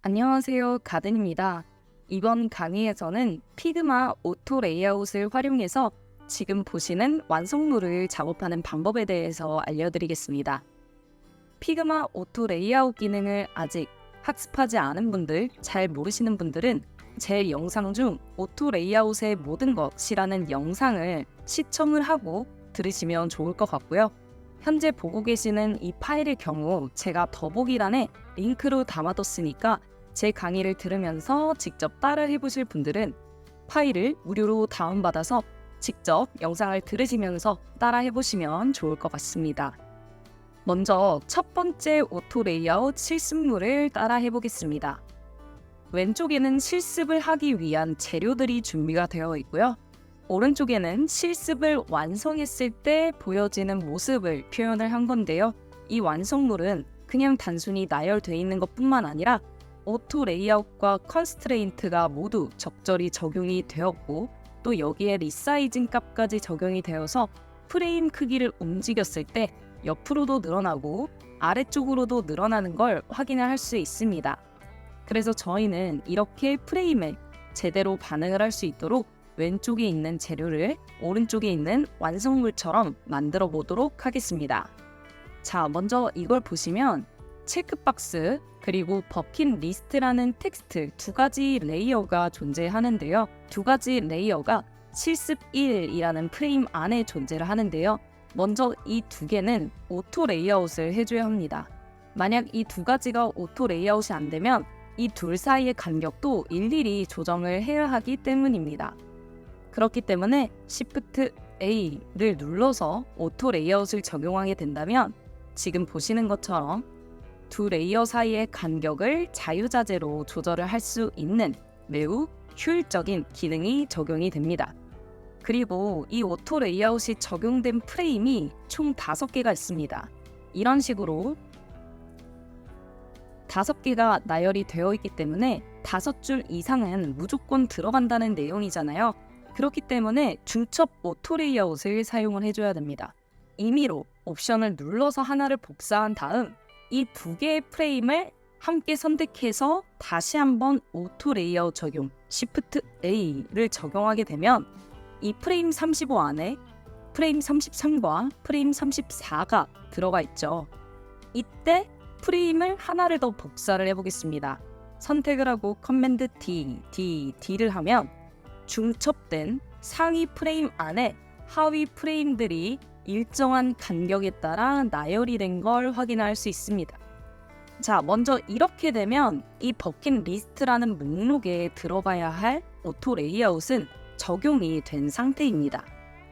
안녕하세요, 가든입니다. 이번 강의에서는 피그마 오토 레이아웃을 활용해서 지금 보시는 완성물을 작업하는 방법에 대해서 알려드리겠습니다. 피그마 오토 레이아웃 기능을 아직 학습하지 않은 분들, 잘 모르시는 분들은 제 영상 중 오토 레이아웃의 모든 것이라는 영상을 시청을 하고 들으시면 좋을 것 같고요. 현재 보고 계시는 이 파일의 경우 제가 더보기란에 링크로 담아뒀으니까 제 강의를 들으면서 직접 따라 해보실 분들은 파일을 무료로 다운받아서 직접 영상을 들으시면서 따라 해보시면 좋을 것 같습니다. 먼저 첫 번째 오토 레이아웃 실습물을 따라 해보겠습니다. 왼쪽에는 실습을 하기 위한 재료들이 준비가 되어 있고요. 오른쪽에는 실습을 완성했을 때 보여지는 모습을 표현을 한 건데요. 이 완성물은 그냥 단순히 나열되어 있는 것뿐만 아니라 오토 레이아웃과 컨스트레인트가 모두 적절히 적용이 되었고 또 여기에 리사이징 값까지 적용이 되어서 프레임 크기를 움직였을 때 옆으로도 늘어나고 아래쪽으로도 늘어나는 걸 확인을 할 수 있습니다. 그래서 저희는 이렇게 프레임에 제대로 반응을 할 수 있도록 왼쪽에 있는 재료를 오른쪽에 있는 완성물처럼 만들어 보도록 하겠습니다. 자, 먼저 이걸 보시면 체크박스 그리고 버킷 리스트라는 텍스트 두 가지 레이어가 존재하는데요. 두 가지 레이어가 실습 1이라는 프레임 안에 존재를 하는데요. 먼저 이 두 개는 오토 레이아웃을 해줘야 합니다. 만약 이 두 가지가 오토 레이아웃이 안 되면 이 둘 사이의 간격도 일일이 조정을 해야 하기 때문입니다. 그렇기 때문에 Shift A를 눌러서 오토 레이아웃을 적용하게 된다면 지금 보시는 것처럼 두 레이어 사이의 간격을 자유자재로 조절을 할 수 있는 매우 효율적인 기능이 적용이 됩니다. 그리고 이 오토 레이아웃이 적용된 프레임이 총 5개가 있습니다. 이런 식으로 5개가 나열이 되어 있기 때문에 5줄 이상은 무조건 들어간다는 내용이잖아요. 그렇기 때문에 중첩 오토 레이아웃을 사용을 해줘야 됩니다. 임의로 옵션을 눌러서 하나를 복사한 다음 이 두 개의 프레임을 함께 선택해서 다시 한번 오토 레이아웃 적용 Shift A를 적용하게 되면 이 프레임 35 안에 프레임 33과 프레임 34가 들어가 있죠. 이때 프레임을 하나를 더 복사를 해보겠습니다. 선택을 하고 커맨드 D를 하면 중첩된 상위 프레임 안에 하위 프레임들이 일정한 간격에 따라 나열이 된 걸 확인할 수 있습니다. 자, 먼저 이렇게 되면 이 버킷 리스트라는 목록에 들어가야 할 오토 레이아웃은 적용이 된 상태입니다.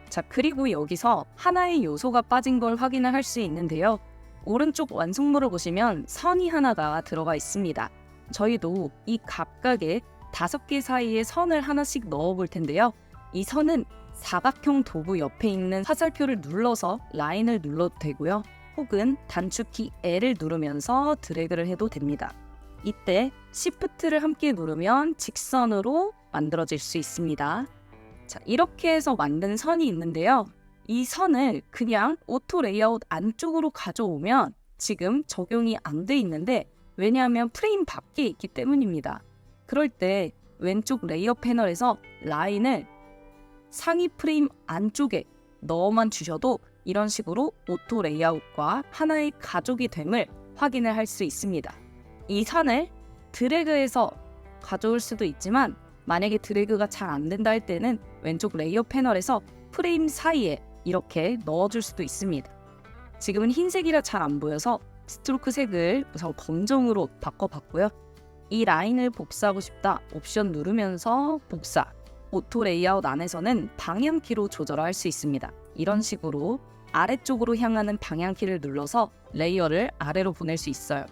자, 그리고 여기서 하나의 요소가 빠진 걸 확인을 할 수 있는데요. 오른쪽 완성물을 보시면 선이 하나가 들어가 있습니다. 저희도 이 각각의 5개 사이에 선을 하나씩 넣어 볼 텐데요. 이 선은 사각형 도구 옆에 있는 화살표를 눌러서 라인을 눌러도 되고요. 혹은 단축키 L을 누르면서 드래그를 해도 됩니다. 이때 Shift를 함께 누르면 직선으로 만들어질 수 있습니다. 자, 이렇게 해서 만든 선이 있는데요. 이 선을 그냥 오토 레이아웃 안쪽으로 가져오면 지금 적용이 안 돼 있는데 왜냐하면 프레임 밖에 있기 때문입니다. 그럴 때 왼쪽 레이어 패널에서 라인을 상위 프레임 안쪽에 넣어만 주셔도 이런 식으로 오토 레이아웃과 하나의 가족이 됨을 확인을 할 수 있습니다. 이 선을 드래그해서 가져올 수도 있지만 만약에 드래그가 잘 안 된다 할 때는 왼쪽 레이어 패널에서 프레임 사이에 이렇게 넣어줄 수도 있습니다. 지금은 흰색이라 잘 안 보여서 스트로크 색을 우선 검정으로 바꿔봤고요. 이 라인을 복사하고 싶다 옵션 누르면서 복사. 오토 레이아웃 안에서는 방향키로 조절할 수 있습니다. 이런 식으로 아래쪽으로 향하는 방향키를 눌러서 레이어를 아래로 보낼 수 있어요.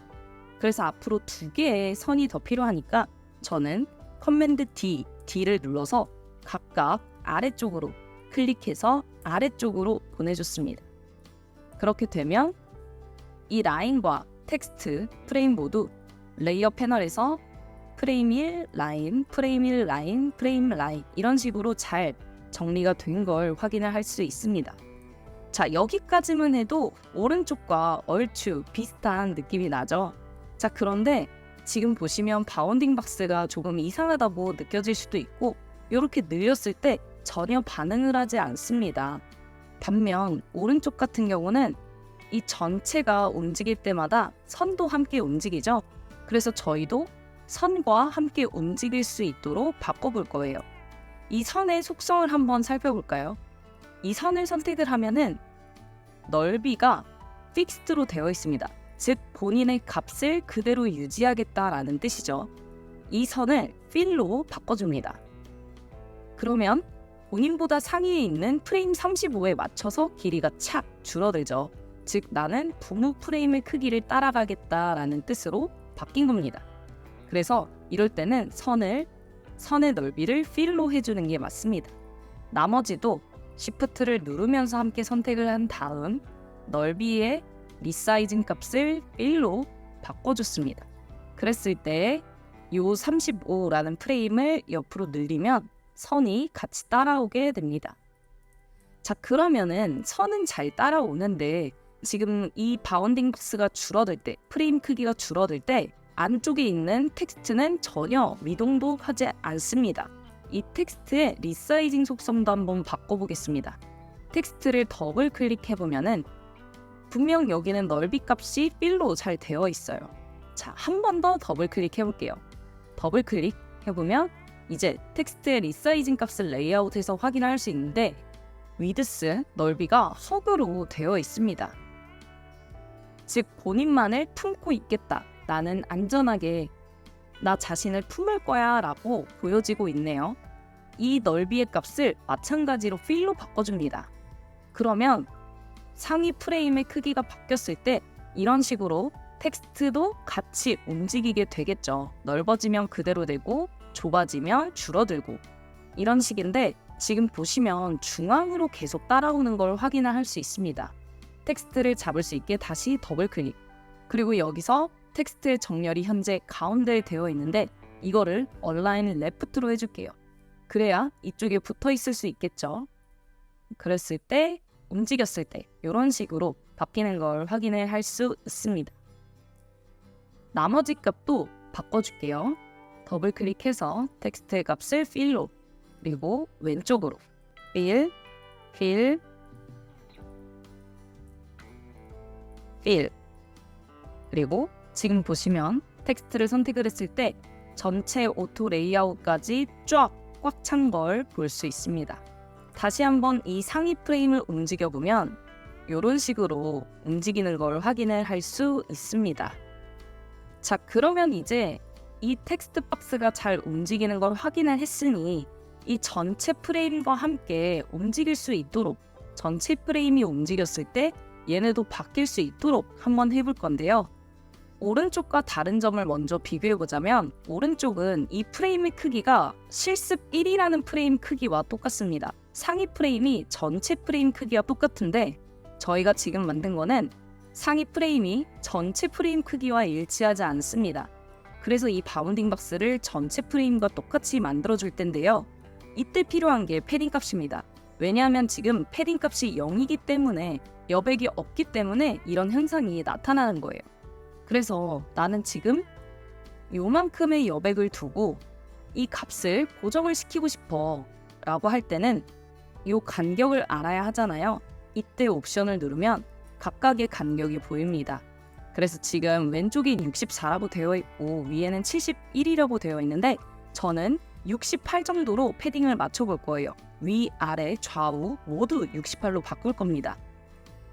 그래서 앞으로 2개의 선이 더 필요하니까 저는 커맨드 D를 눌러서 각각 아래쪽으로 클릭해서 아래쪽으로 보내줬습니다. 그렇게 되면 이 라인과 텍스트 프레임 모두 레이어 패널에서 프레임 1 라인, 프레임 1 라인, 프레임 라인 이런 식으로 잘 정리가 된 걸 확인을 할 수 있습니다. 자, 여기까지만 해도 오른쪽과 얼추 비슷한 느낌이 나죠. 자, 그런데 지금 보시면 바운딩 박스가 조금 이상하다고 느껴질 수도 있고 이렇게 늘렸을 때 전혀 반응을 하지 않습니다. 반면 오른쪽 같은 경우는 이 전체가 움직일 때마다 선도 함께 움직이죠. 그래서 저희도 선과 함께 움직일 수 있도록 바꿔볼 거예요. 이 선의 속성을 한번 살펴볼까요? 이 선을 선택을 하면은 넓이가 픽스드로 되어 있습니다. 즉 본인의 값을 그대로 유지하겠다라는 뜻이죠. 이 선을 필로 바꿔줍니다. 그러면 본인보다 상위에 있는 프레임 35에 맞춰서 길이가 착 줄어들죠. 즉 나는 부무 프레임의 크기를 따라가겠다라는 뜻으로 바뀐 겁니다. 그래서 이럴 때는 선의 넓이를 필로 해주는 게 맞습니다. 나머지도 Shift를 누르면서 함께 선택을 한 다음 넓이의 리사이징 값을 필로 바꿔줬습니다. 그랬을 때 이 35라는 프레임을 옆으로 늘리면 선이 같이 따라오게 됩니다. 자, 그러면은 선은 잘 따라오는데 지금 이 바운딩 박스가 줄어들 때, 프레임 크기가 줄어들 때 안쪽에 있는 텍스트는 전혀 미동도 하지 않습니다. 이 텍스트의 리사이징 속성도 한번 바꿔보겠습니다. 텍스트를 더블 클릭해보면은 분명 여기는 넓이 값이 필로 잘 되어 있어요. 자, 한 번 더 더블 클릭해볼게요. 더블 클릭해보면 이제 텍스트의 리사이징 값을 레이아웃해서 확인할 수 있는데 위드스, 넓이가 허그로 되어 있습니다. 즉 본인만을 품고 있겠다. 나는 안전하게 나 자신을 품을 거야 라고 보여지고 있네요. 이 넓이의 값을 마찬가지로 필로 바꿔줍니다. 그러면 상위 프레임의 크기가 바뀌었을 때 이런 식으로 텍스트도 같이 움직이게 되겠죠. 넓어지면 그대로 되고 좁아지면 줄어들고 이런 식인데 지금 보시면 중앙으로 계속 따라오는 걸 확인할 수 있습니다. 텍스트를 잡을 수 있게 다시 더블 클릭. 그리고 여기서 텍스트의 정렬이 현재 가운데에 되어 있는데 이거를 얼라인 레프트로 해줄게요. 그래야 이쪽에 붙어 있을 수 있겠죠. 그랬을 때 움직였을 때 이런 식으로 바뀌는 걸 확인을 할 수 있습니다. 나머지 값도 바꿔줄게요. 더블 클릭해서 텍스트의 값을 필로 그리고 왼쪽으로 필 그리고 지금 보시면 텍스트를 선택을 했을 때 전체 오토 레이아웃까지 쫙 꽉 찬 걸 볼 수 있습니다. 다시 한번 이 상위 프레임을 움직여보면 이런 식으로 움직이는 걸 확인을 할 수 있습니다. 자, 그러면 이제 이 텍스트 박스가 잘 움직이는 걸 확인을 했으니 이 전체 프레임과 함께 움직일 수 있도록 전체 프레임이 움직였을 때 얘네도 바뀔 수 있도록 한번 해볼 건데요. 오른쪽과 다른 점을 먼저 비교해보자면 오른쪽은 이 프레임의 크기가 실습 1이라는 프레임 크기와 똑같습니다. 상위 프레임이 전체 프레임 크기와 똑같은데 저희가 지금 만든 거는 상위 프레임이 전체 프레임 크기와 일치하지 않습니다. 그래서 이 바운딩 박스를 전체 프레임과 똑같이 만들어줄 텐데요. 이때 필요한 게 패딩 값입니다. 왜냐하면 지금 패딩 값이 0이기 때문에 여백이 없기 때문에 이런 현상이 나타나는 거예요. 그래서 나는 지금 요만큼의 여백을 두고 이 값을 고정을 시키고 싶어 라고 할 때는 이 간격을 알아야 하잖아요. 이때 옵션을 누르면 각각의 간격이 보입니다. 그래서 지금 왼쪽이 64라고 되어 있고 위에는 71이라고 되어 있는데 저는 68 정도로 패딩을 맞춰볼 거예요. 위, 아래, 좌우 모두 68로 바꿀 겁니다.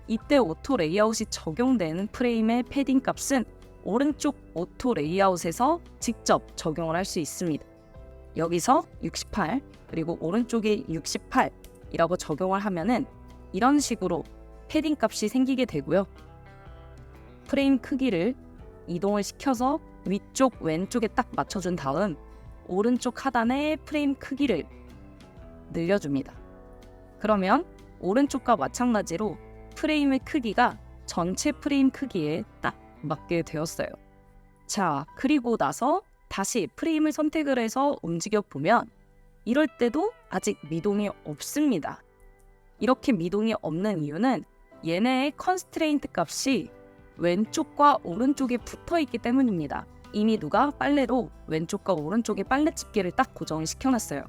이때 오토 레이아웃이 적용되는 프레임의 패딩 값은 오른쪽 오토 레이아웃에서 직접 적용을 할 수 있습니다. 여기서 68 그리고 오른쪽에 68이라고 적용을 하면은 이런 식으로 패딩 값이 생기게 되고요. 프레임 크기를 이동을 시켜서 위쪽 왼쪽에 딱 맞춰준 다음 오른쪽 하단의 프레임 크기를 늘려줍니다. 그러면 오른쪽과 마찬가지로 프레임의 크기가 전체 프레임 크기에 딱 맞게 되었어요. 자, 그리고 나서 다시 프레임을 선택을 해서 움직여 보면 이럴 때도 아직 미동이 없습니다. 이렇게 미동이 없는 이유는 얘네의 컨스트레인트 값이 왼쪽과 오른쪽에 붙어 있기 때문입니다. 이미 누가 빨래로 왼쪽과 오른쪽에 빨래 집게를 딱 고정을 시켜놨어요.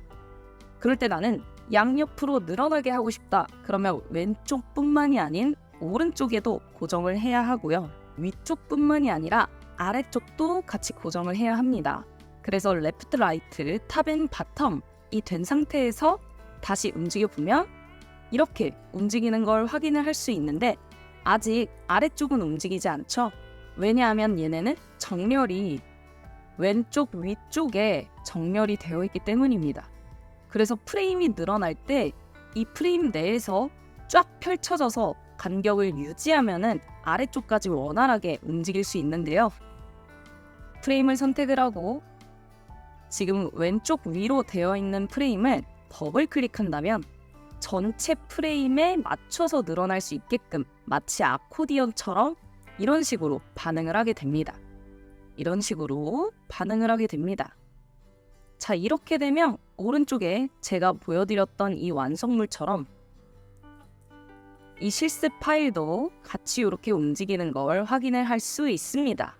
그럴 때 나는 양옆으로 늘어나게 하고 싶다. 그러면 왼쪽뿐만이 아닌 오른쪽에도 고정을 해야 하고요. 위쪽뿐만이 아니라 아래쪽도 같이 고정을 해야 합니다. 그래서 레프트, 라이트, 탑 앤 바텀이 된 상태에서 다시 움직여보면 이렇게 움직이는 걸 확인을 할 수 있는데 아직 아래쪽은 움직이지 않죠. 왜냐하면 얘네는 정렬이 왼쪽 위쪽에 정렬이 되어 있기 때문입니다. 그래서 프레임이 늘어날 때 이 프레임 내에서 쫙 펼쳐져서 간격을 유지하면은 아래쪽까지 원활하게 움직일 수 있는데요. 프레임을 선택을 하고 지금 왼쪽 위로 되어 있는 프레임을 더블 클릭한다면 전체 프레임에 맞춰서 늘어날 수 있게끔 마치 아코디언처럼 이런 식으로 반응을 하게 됩니다. 이런 식으로 반응을 하게 됩니다. 자, 이렇게 되면 오른쪽에 제가 보여드렸던 이 완성물처럼 이 실습 파일도 같이 이렇게 움직이는 걸 확인을 할 수 있습니다.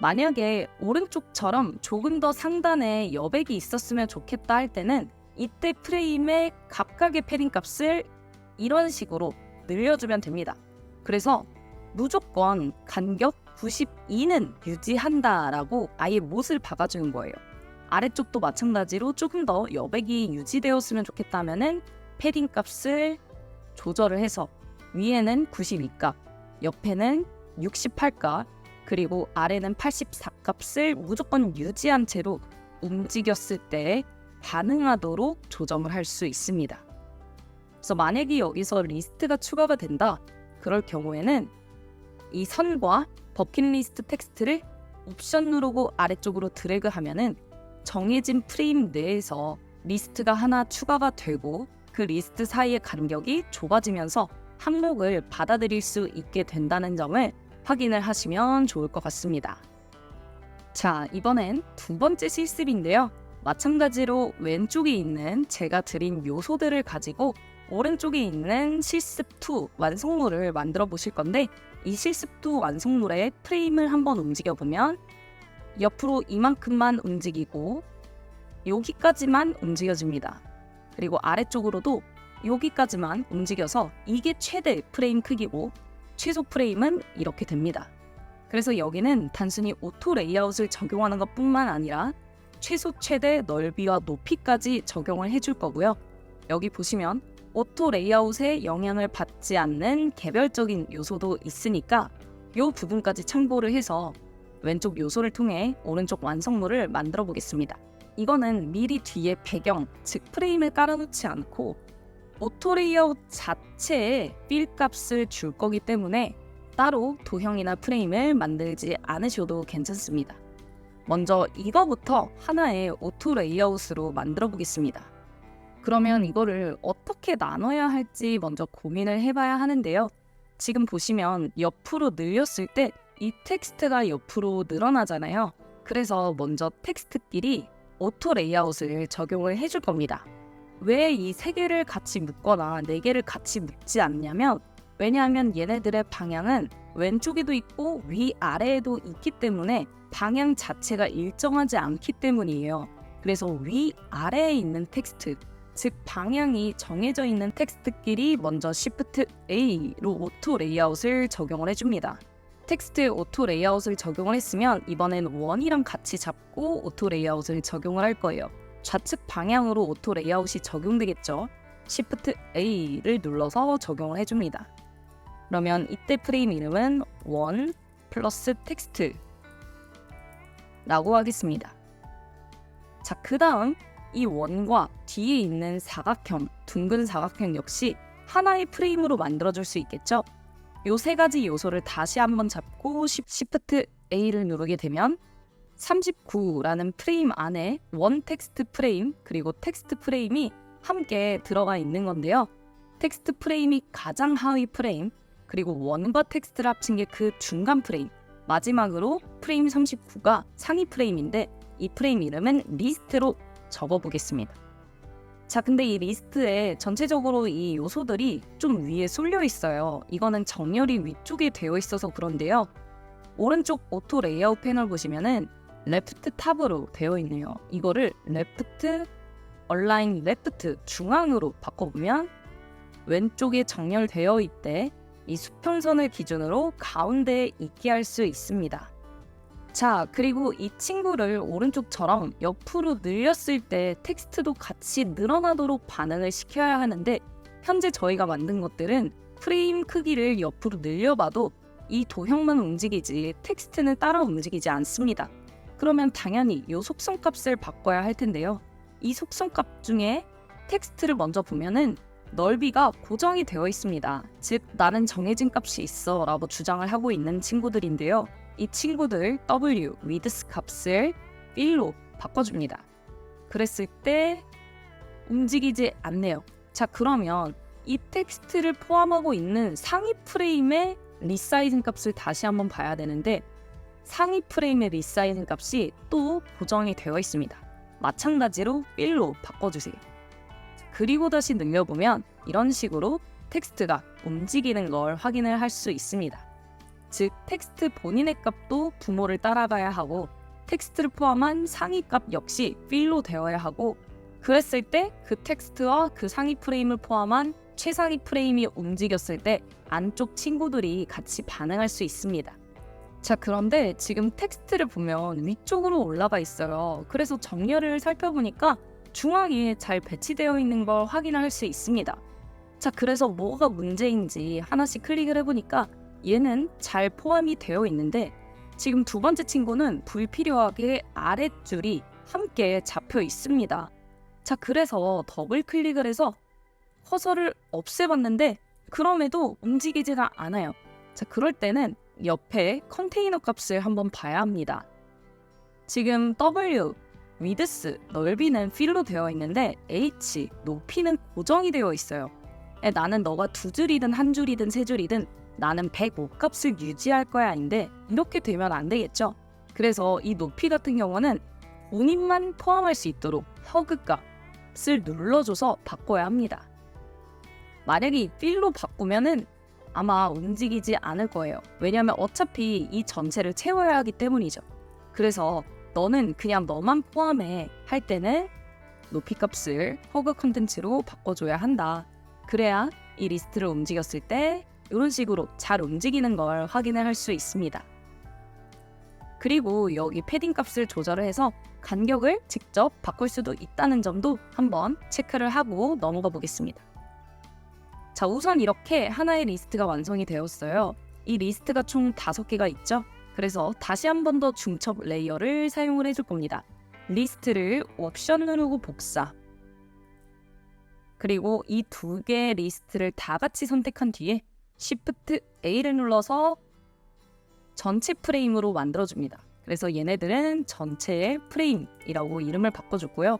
만약에 오른쪽처럼 조금 더 상단에 여백이 있었으면 좋겠다 할 때는 이때 프레임의 각각의 패딩 값을 이런 식으로 늘려주면 됩니다. 그래서 무조건 간격 92는 유지한다라고 아예 못을 박아주는 거예요. 아래쪽도 마찬가지로 조금 더 여백이 유지되었으면 좋겠다면은 패딩 값을 조절을 해서 위에는 92값, 옆에는 68값, 그리고 아래는 84값을 무조건 유지한 채로 움직였을 때 반응하도록 조정을 할 수 있습니다. 그래서 만약에 여기서 리스트가 추가가 된다, 그럴 경우에는 이 선과 버킷리스트 텍스트를 옵션 누르고 아래쪽으로 드래그 하면은 정해진 프레임 내에서 리스트가 하나 추가가 되고 그 리스트 사이의 간격이 좁아지면서 항목을 받아들일 수 있게 된다는 점을 확인을 하시면 좋을 것 같습니다. 자, 이번엔 두 번째 실습인데요. 마찬가지로 왼쪽에 있는 제가 드린 요소들을 가지고 오른쪽에 있는 실습2 완성물을 만들어 보실 건데 이 실습2 완성물의 프레임을 한번 움직여 보면 옆으로 이만큼만 움직이고 여기까지만 움직여집니다. 그리고 아래쪽으로도 여기까지만 움직여서 이게 최대 프레임 크기고 최소 프레임은 이렇게 됩니다. 그래서 여기는 단순히 오토 레이아웃을 적용하는 것뿐만 아니라 최소 최대 넓이와 높이까지 적용을 해줄 거고요. 여기 보시면 오토 레이아웃에 영향을 받지 않는 개별적인 요소도 있으니까 이 부분까지 참고를 해서 왼쪽 요소를 통해 오른쪽 완성물을 만들어 보겠습니다. 이거는 미리 뒤에 배경, 즉 프레임을 깔아놓지 않고 오토 레이아웃 자체에 필 값을 줄 거기 때문에 따로 도형이나 프레임을 만들지 않으셔도 괜찮습니다. 먼저 이거부터 하나의 오토 레이아웃으로 만들어 보겠습니다. 그러면 이거를 어떻게 나눠야 할지 먼저 고민을 해봐야 하는데요. 지금 보시면 옆으로 늘렸을 때 이 텍스트가 옆으로 늘어나잖아요. 그래서 먼저 텍스트끼리 오토 레이아웃을 적용을 해줄 겁니다. 왜 이 세 개를 같이 묶거나 네 개를 같이 묶지 않냐면 왜냐하면 얘네들의 방향은 왼쪽에도 있고 위아래에도 있기 때문에 방향 자체가 일정하지 않기 때문이에요. 그래서 위아래에 있는 텍스트, 즉 방향이 정해져 있는 텍스트끼리 먼저 Shift A로 오토 레이아웃을 적용을 해줍니다. 텍스트에 오토 레이아웃을 적용을 했으면 이번엔 원이랑 같이 잡고 오토 레이아웃을 적용을 할 거예요. 좌측 방향으로 오토 레이아웃이 적용되겠죠. Shift A를 눌러서 적용을 해줍니다. 그러면 이때 프레임 이름은 원 플러스 텍스트 라고 하겠습니다. 자, 그 다음 이 원과 뒤에 있는 사각형, 둥근 사각형 역시 하나의 프레임으로 만들어줄 수 있겠죠. 요 세 가지 요소를 다시 한번 잡고 Shift A를 누르게 되면 39라는 프레임 안에 원 텍스트 프레임 그리고 텍스트 프레임이 함께 들어가 있는 건데요. 텍스트 프레임이 가장 하위 프레임, 그리고 원과 텍스트를 합친 게 그 중간 프레임, 마지막으로 프레임 39가 상위 프레임인데 이 프레임 이름은 리스트로 적어보겠습니다. 자, 근데 이 리스트에 전체적으로 이 요소들이 좀 위에 쏠려 있어요. 이거는 정렬이 위쪽에 되어 있어서 그런데요. 오른쪽 오토 레이아웃 패널 보시면은 레프트 탑으로 되어 있네요. 이거를 레프트 얼라인 레프트 중앙으로 바꿔보면 왼쪽에 정렬되어 있대 이 수평선을 기준으로 가운데에 있게 할 수 있습니다. 자, 그리고 이 친구를 오른쪽처럼 옆으로 늘렸을 때 텍스트도 같이 늘어나도록 반응을 시켜야 하는데 현재 저희가 만든 것들은 프레임 크기를 옆으로 늘려봐도 이 도형만 움직이지 텍스트는 따라 움직이지 않습니다. 그러면 당연히 이 속성값을 바꿔야 할 텐데요. 이 속성값 중에 텍스트를 먼저 보면은 넓이가 고정이 되어 있습니다. 즉 나는 정해진 값이 있어 라고 주장을 하고 있는 친구들인데요. 이 친구들 W, width 값을 fill로 바꿔줍니다. 그랬을 때 움직이지 않네요. 자, 그러면 이 텍스트를 포함하고 있는 상위 프레임의 리사이징 값을 다시 한번 봐야 되는데 상위 프레임의 리사이징 값이 또 고정이 되어 있습니다. 마찬가지로 fill로 바꿔주세요. 그리고 다시 늘려보면 이런 식으로 텍스트가 움직이는 걸 확인을 할 수 있습니다. 즉 텍스트 본인의 값도 부모를 따라가야 하고 텍스트를 포함한 상위 값 역시 fill로 되어야 하고 그랬을 때 그 텍스트와 그 상위 프레임을 포함한 최상위 프레임이 움직였을 때 안쪽 친구들이 같이 반응할 수 있습니다. 자, 그런데 지금 텍스트를 보면 위쪽으로 올라가 있어요. 그래서 정렬을 살펴보니까 중앙에 잘 배치되어 있는 걸 확인할 수 있습니다. 자, 그래서 뭐가 문제인지 하나씩 클릭을 해보니까 얘는 잘 포함이 되어 있는데 지금 두 번째 친구는 불필요하게 아랫줄이 함께 잡혀 있습니다. 자, 그래서 더블 클릭을 해서 커서를 없애봤는데 그럼에도 움직이지가 않아요. 자, 그럴 때는 옆에 컨테이너 값을 한번 봐야 합니다. 지금 W, width, 넓이는 fill로 되어 있는데 H, 높이는 고정이 되어 있어요. 나는 너가 두 줄이든 한 줄이든 세 줄이든 나는 105 값을 유지할 거야인데 이렇게 되면 안 되겠죠. 그래서 이 높이 같은 경우는 본인만 포함할 수 있도록 허그 값을 눌러줘서 바꿔야 합니다. 만약에 이 fill로 바꾸면은 아마 움직이지 않을 거예요. 왜냐하면 어차피 이 전체를 채워야 하기 때문이죠. 그래서 너는 그냥 너만 포함해 할 때는 높이 값을 허그 컨텐츠로 바꿔줘야 한다. 그래야 이 리스트를 움직였을 때 이런 식으로 잘 움직이는 걸 확인을 할 수 있습니다. 그리고 여기 패딩 값을 조절을 해서 간격을 직접 바꿀 수도 있다는 점도 한번 체크를 하고 넘어가 보겠습니다. 자, 우선 이렇게 하나의 리스트가 완성이 되었어요. 이 리스트가 총 5개가 있죠. 그래서 다시 한 번 더 중첩 레이어를 사용을 해줄 겁니다. 리스트를 옵션 누르고 복사. 그리고 이 두 개의 리스트를 다 같이 선택한 뒤에 Shift A를 눌러서 전체 프레임으로 만들어줍니다. 그래서 얘네들은 전체의 프레임이라고 이름을 바꿔줬고요.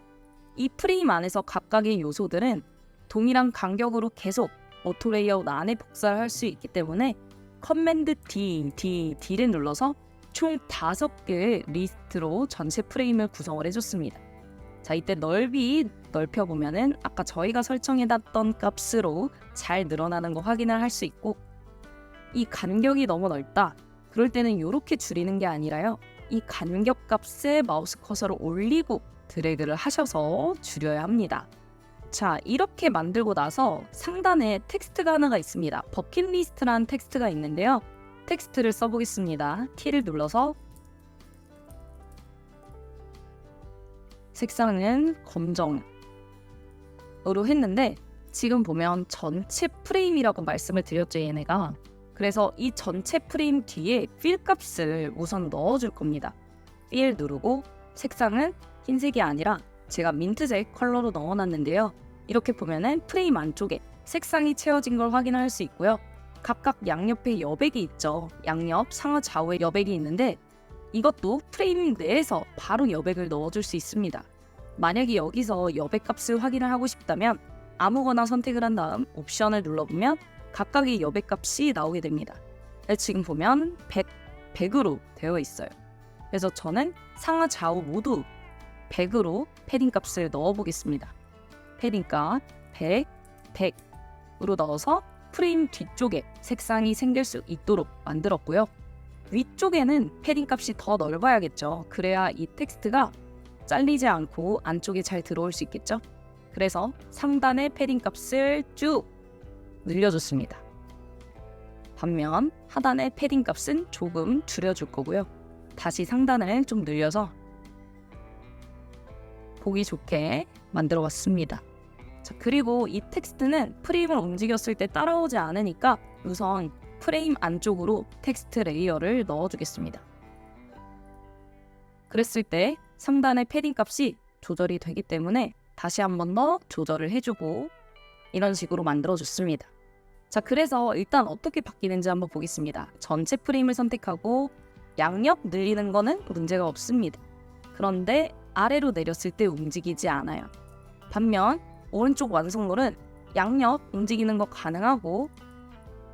이 프레임 안에서 각각의 요소들은 동일한 간격으로 계속 오토 레이아웃 안에 복사를 할 수 있기 때문에 커맨드 D를 눌러서 총 5개의 리스트로 전체 프레임을 구성을 해줬습니다. 자, 이때 넓이 넓혀보면은 아까 저희가 설정해놨던 값으로 잘 늘어나는 거 확인을 할 수 있고 이 간격이 너무 넓다. 그럴 때는 이렇게 줄이는 게 아니라요. 이 간격 값에 마우스 커서를 올리고 드래그를 하셔서 줄여야 합니다. 자, 이렇게 만들고 나서 상단에 텍스트가 하나가 있습니다. 버킷리스트라는 텍스트가 있는데요. 텍스트를 써보겠습니다. T를 눌러서 색상은 검정으로 했는데 지금 보면 전체 프레임이라고 말씀을 드렸죠, 얘네가. 그래서 이 전체 프레임 뒤에 fill 값을 우선 넣어줄 겁니다. fill 누르고 색상은 흰색이 아니라 제가 민트색 컬러로 넣어놨는데요. 이렇게 보면은 프레임 안쪽에 색상이 채워진 걸 확인할 수 있고요. 각각 양옆에 여백이 있죠. 양옆, 상하, 좌우에 여백이 있는데 이것도 프레임 내에서 바로 여백을 넣어줄 수 있습니다. 만약에 여기서 여백 값을 확인을 하고 싶다면 아무거나 선택을 한 다음 옵션을 눌러보면 각각의 여백 값이 나오게 됩니다. 지금 보면 100으로 되어 있어요. 그래서 저는 상하, 좌우 모두 100으로 패딩 값을 넣어보겠습니다. 패딩 값 100으로 넣어서 프레임 뒤쪽에 색상이 생길 수 있도록 만들었고요. 위쪽에는 패딩 값이 더 넓어야겠죠. 그래야 이 텍스트가 잘리지 않고 안쪽에 잘 들어올 수 있겠죠. 그래서 상단의 패딩 값을 쭉 늘려줬습니다. 반면 하단의 패딩 값은 조금 줄여줄 거고요. 다시 상단을 좀 늘려서 보기 좋게 만들어 봤습니다. 자, 그리고 이 텍스트는 프레임을 움직였을 때 따라오지 않으니까 우선 프레임 안쪽으로 텍스트 레이어를 넣어주겠습니다. 그랬을 때 상단의 패딩 값이 조절이 되기 때문에 다시 한 번 더 조절을 해주고 이런 식으로 만들어줬습니다. 자, 그래서 일단 어떻게 바뀌는지 한번 보겠습니다. 전체 프레임을 선택하고 양옆 늘리는 거는 문제가 없습니다. 그런데 아래로 내렸을 때 움직이지 않아요. 반면 오른쪽 완성물은 양옆 움직이는 거 가능하고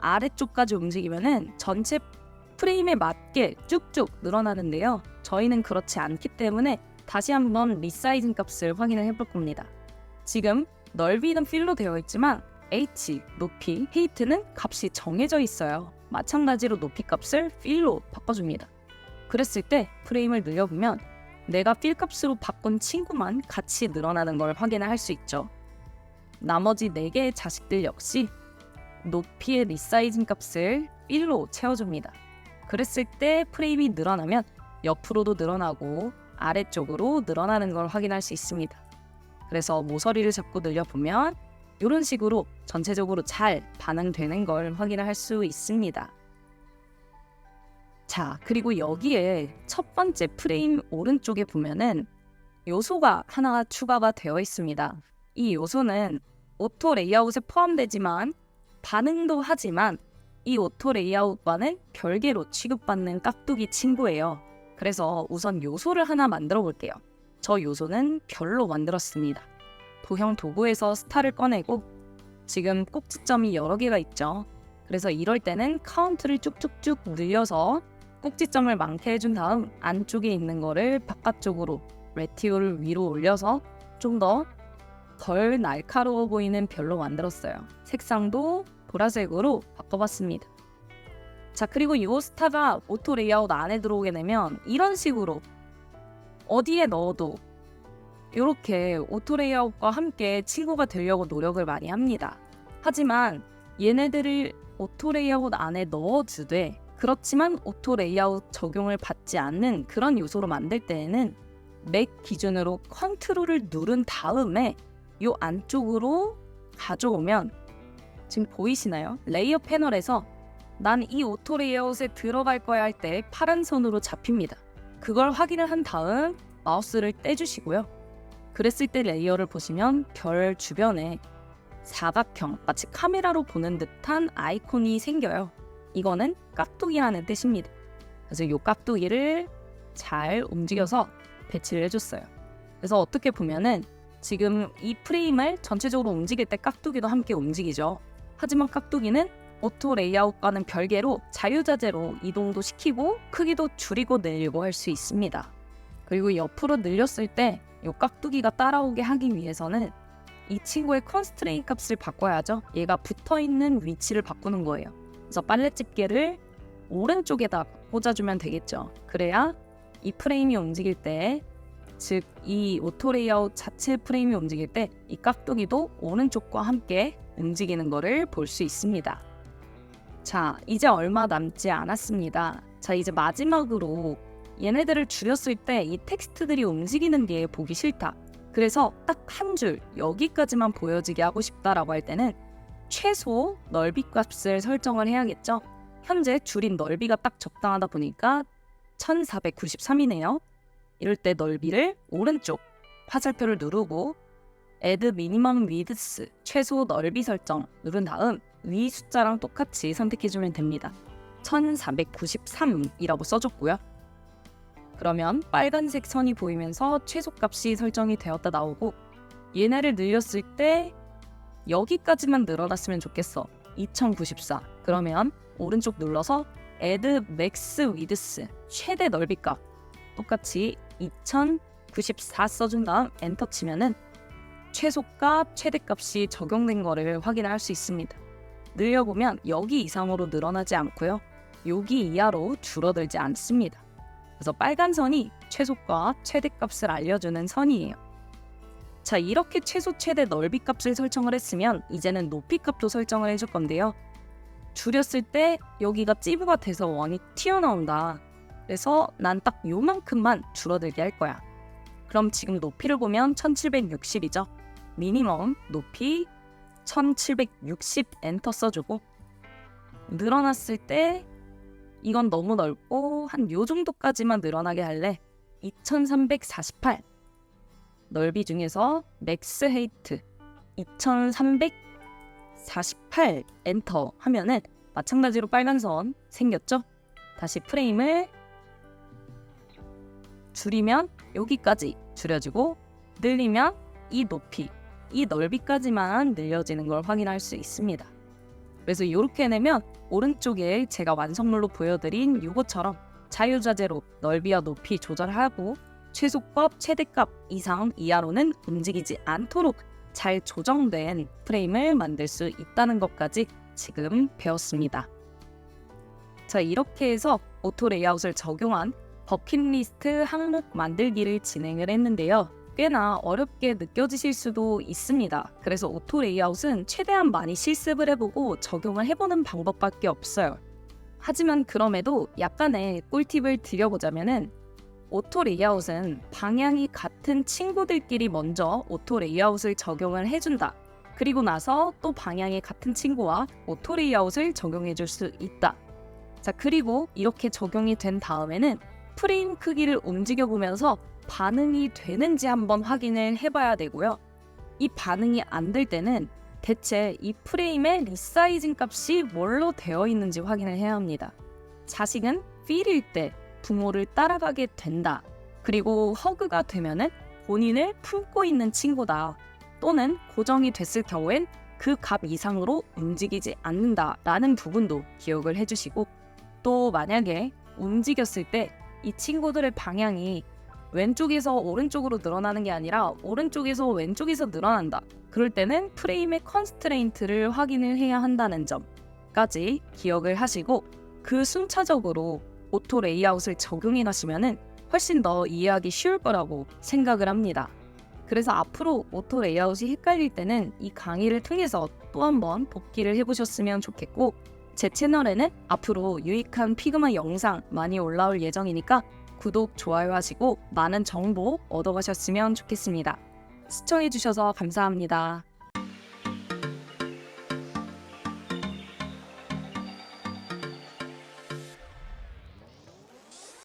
아래쪽까지 움직이면은 전체 프레임에 맞게 쭉쭉 늘어나는데요. 저희는 그렇지 않기 때문에 다시 한번 리사이징 값을 확인을 해볼 겁니다. 지금 넓이는 필로 되어 있지만 H, 높이, 헤이트는 값이 정해져 있어요. 마찬가지로 높이 값을 필로 바꿔줍니다. 그랬을 때 프레임을 늘려보면 내가 필 값으로 바꾼 친구만 같이 늘어나는 걸 확인을 할 수 있죠. 나머지 4개의 자식들 역시 높이의 리사이징 값을 필로 채워줍니다. 그랬을 때 프레임이 늘어나면 옆으로도 늘어나고 아래쪽으로 늘어나는 걸 확인할 수 있습니다. 그래서 모서리를 잡고 늘려보면 이런 식으로 전체적으로 잘 반응되는 걸 확인할 수 있습니다. 자, 그리고 여기에 첫 번째 프레임 오른쪽에 보면은 요소가 하나 추가가 되어 있습니다. 이 요소는 오토 레이아웃에 포함되지만 반응도 하지만 이 오토 레이아웃과는 별개로 취급받는 깍두기 친구예요. 그래서 우선 요소를 하나 만들어 볼게요. 저 요소는 별로 만들었습니다. 도형 도구에서 스타를 꺼내고 지금 꼭지점이 여러 개가 있죠. 그래서 이럴 때는 카운트를 쭉쭉쭉 늘려서 꼭지점을 많게 해준 다음 안쪽에 있는 거를 바깥쪽으로 레티오를 위로 올려서 좀 더 덜 날카로워 보이는 별로 만들었어요. 색상도 보라색으로 바꿔봤습니다. 자, 그리고 이 스타가 오토 레이아웃 안에 들어오게 되면 이런 식으로 어디에 넣어도 이렇게 오토 레이아웃과 함께 친구가 되려고 노력을 많이 합니다. 하지만 얘네들을 오토 레이아웃 안에 넣어주되 그렇지만 오토 레이아웃 적용을 받지 않는 그런 요소로 만들 때에는 맥 기준으로 컨트롤을 누른 다음에 이 안쪽으로 가져오면 지금 보이시나요? 레이어 패널에서 난 이 오토 레이아웃에 들어갈 거야 할 때 파란 선으로 잡힙니다. 그걸 확인을 한 다음 마우스를 떼주시고요. 그랬을 때 레이어를 보시면 별 주변에 사각형, 마치 카메라로 보는 듯한 아이콘이 생겨요. 이거는 깍두기라는 뜻입니다. 그래서 이 깍두기를 잘 움직여서 배치를 해줬어요. 그래서 어떻게 보면은 지금 이 프레임을 전체적으로 움직일 때 깍두기도 함께 움직이죠. 하지만 깍두기는 오토 레이아웃과는 별개로 자유자재로 이동도 시키고 크기도 줄이고 늘리고 할 수 있습니다. 그리고 옆으로 늘렸을 때 이 깍두기가 따라오게 하기 위해서는 이 친구의 컨스트레인 값을 바꿔야죠. 얘가 붙어있는 위치를 바꾸는 거예요. 그래서 빨래 집게를 오른쪽에다 꽂아주면 되겠죠. 그래야 이 프레임이 움직일 때, 즉 이 오토 레이아웃 자체 프레임이 움직일 때 이 깍두기도 오른쪽과 함께 움직이는 것을 볼 수 있습니다. 자, 이제 얼마 남지 않았습니다. 자, 이제 마지막으로 얘네들을 줄였을 때 이 텍스트들이 움직이는 게 보기 싫다. 그래서 딱 한 줄 여기까지만 보여지게 하고 싶다라고 할 때는 최소 넓이 값을 설정을 해야겠죠. 현재 줄인 넓이가 딱 적당하다 보니까 1493이네요. 이럴 때 넓이를 오른쪽 화살표를 누르고 Add Minimum Width 최소 넓이 설정 누른 다음 위 숫자랑 똑같이 선택해주면 됩니다. 1493이라고 써줬고요. 그러면 빨간색 선이 보이면서 최소값이 설정이 되었다 나오고 얘네를 늘렸을 때 여기까지만 늘어났으면 좋겠어. 2094. 그러면 오른쪽 눌러서 Add Max Width 최대 넓이값 똑같이 2094 써준 다음 엔터 치면은 최소값, 최대값이 적용된 거를 확인할 수 있습니다. 늘려보면 여기 이상으로 늘어나지 않고요. 여기 이하로 줄어들지 않습니다. 그래서 빨간 선이 최소값, 최대값을 알려주는 선이에요. 자, 이렇게 최소, 최대 넓이 값을 설정을 했으면 이제는 높이 값도 설정을 해줄 건데요. 줄였을 때 여기가 찌부가 돼서 원이 튀어나온다. 그래서 난 딱 요만큼만 줄어들게 할 거야. 그럼 지금 높이를 보면 1760이죠. 미니멈 높이 1760 엔터 써주고, 늘어났을 때 이건 너무 넓고 한 요 정도까지만 늘어나게 할래. 2348 넓이 중에서 맥스 헤이트 2348 엔터 하면은 마찬가지로 빨간 선 생겼죠? 다시 프레임을 줄이면 여기까지 줄여지고, 늘리면 이 높이, 이 넓이까지만 늘려지는 걸 확인할 수 있습니다. 그래서 이렇게 내면 오른쪽에 제가 완성물로 보여드린 이것처럼 자유자재로 넓이와 높이 조절하고 최소값, 최대값 이상 이하로는 움직이지 않도록 잘 조정된 프레임을 만들 수 있다는 것까지 지금 배웠습니다. 자, 이렇게 해서 오토 레이아웃을 적용한 버킷리스트 항목 만들기를 진행을 했는데요. 꽤나 어렵게 느껴지실 수도 있습니다. 그래서 오토 레이아웃은 최대한 많이 실습을 해보고 적용을 해보는 방법밖에 없어요. 하지만 그럼에도 약간의 꿀팁을 드려보자면은, 오토 레이아웃은 방향이 같은 친구들끼리 먼저 오토 레이아웃을 적용을 해준다. 그리고 나서 또 방향이 같은 친구와 오토 레이아웃을 적용해 줄 수 있다. 자, 그리고 이렇게 적용이 된 다음에는 프레임 크기를 움직여 보면서 반응이 되는지 한번 확인을 해봐야 되고요. 이 반응이 안 될 때는 대체 이 프레임의 리사이징 값이 뭘로 되어 있는지 확인을 해야 합니다. 자식은 feel일 때 부모를 따라가게 된다. 그리고 허그가 되면은 본인을 품고 있는 친구다. 또는 고정이 됐을 경우엔 그 값 이상으로 움직이지 않는다라는 부분도 기억을 해주시고, 또 만약에 움직였을 때 이 친구들의 방향이 왼쪽에서 오른쪽으로 늘어나는 게 아니라 오른쪽에서 왼쪽에서 늘어난다. 그럴 때는 프레임의 컨스트레인트를 확인을 해야 한다는 점까지 기억을 하시고, 그 순차적으로 오토 레이아웃을 적용해 가시면은 훨씬 더 이해하기 쉬울 거라고 생각을 합니다. 그래서 앞으로 오토 레이아웃이 헷갈릴 때는 이 강의를 통해서 또 한번 복기를 해보셨으면 좋겠고, 제 채널에는 앞으로 유익한 피그마 영상 많이 올라올 예정이니까 구독, 좋아요 하시고 많은 정보 얻어가셨으면 좋겠습니다. 시청해주셔서 감사합니다.